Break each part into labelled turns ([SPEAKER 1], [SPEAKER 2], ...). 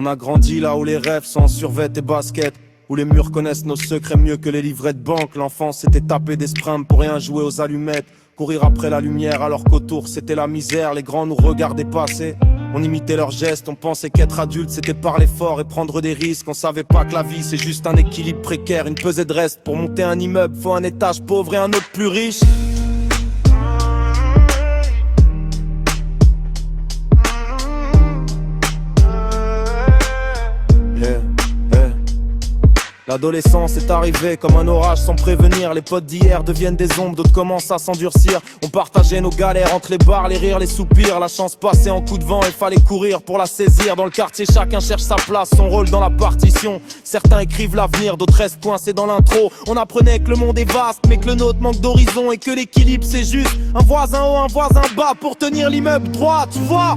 [SPEAKER 1] On a grandi là où les rêves sont en survêt et baskets, où les murs connaissent nos secrets mieux que les livrets de banque. L'enfance c'était taper des sprints pour rien jouer aux allumettes, courir après la lumière alors qu'autour c'était la misère. Les grands nous regardaient passer, on imitait leurs gestes, on pensait qu'être adulte c'était parler fort et prendre des risques. On savait pas que la vie c'est juste un équilibre précaire, une pesée de reste. Pour monter un immeuble faut un étage pauvre et un autre plus riche. L'adolescence est arrivée comme un orage sans prévenir. Les potes d'hier deviennent des ombres, d'autres commencent à s'endurcir. On partageait nos galères entre les bars, les rires, les soupirs. La chance passait en coup de vent et fallait courir pour la saisir. Dans le quartier chacun cherche sa place, son rôle dans la partition. Certains écrivent l'avenir, d'autres restent coincés dans l'intro. On apprenait que le monde est vaste mais que le nôtre manque d'horizon, et que l'équilibre c'est juste un voisin haut, un voisin bas pour tenir l'immeuble droit, tu vois.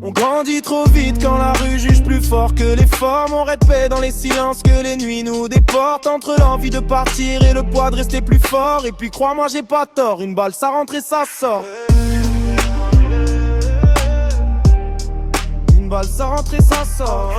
[SPEAKER 1] On grandit trop vite quand la rue juge plus fort que les formes. On répète dans les silences que les nuits nous déportent. Entre l'envie de partir et le poids de rester plus fort. Et puis crois-moi j'ai pas tort, une balle ça rentre et ça sort. Une balle ça rentre et ça sort.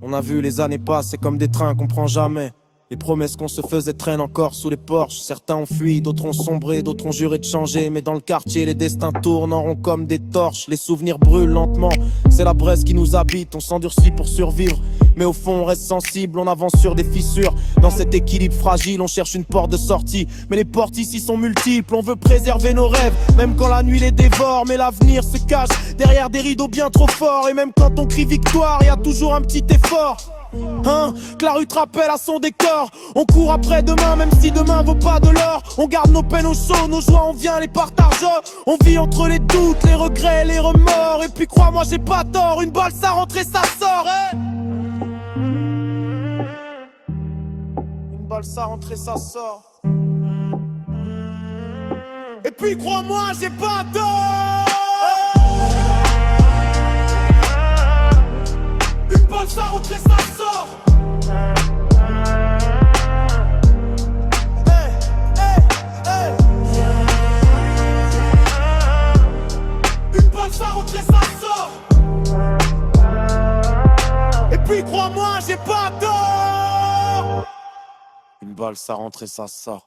[SPEAKER 1] On a vu les années passer comme des trains qu'on prend jamais. Les promesses qu'on se faisait traînent encore sous les porches. Certains ont fui, d'autres ont sombré, d'autres ont juré de changer. Mais dans le quartier, les destins tournent en rond comme des torches. Les souvenirs brûlent lentement, c'est la braise qui nous habite. On s'endurcit pour survivre, mais au fond on reste sensible. On avance sur des fissures, dans cet équilibre fragile. On cherche une porte de sortie, mais les portes ici sont multiples. On veut préserver nos rêves, même quand la nuit les dévore. Mais l'avenir se cache derrière des rideaux bien trop forts. Et même quand on crie victoire, y a toujours un petit effort. Que la rue te rappelle à son décor. On court après demain même si demain vaut pas de l'or. On garde nos peines au chaud, nos joies on vient les partager. On vit entre les doutes, les regrets, les remords. Et puis crois-moi j'ai pas tort, une balle ça rentre et ça sort, Une balle ça rentre et ça sort. Et puis crois-moi j'ai pas tort. Une balle ça rentre et ça sort. Une balle ça rentre et ça sort. Et puis crois-moi j'ai pas tort. Une balle ça rentre et ça sort.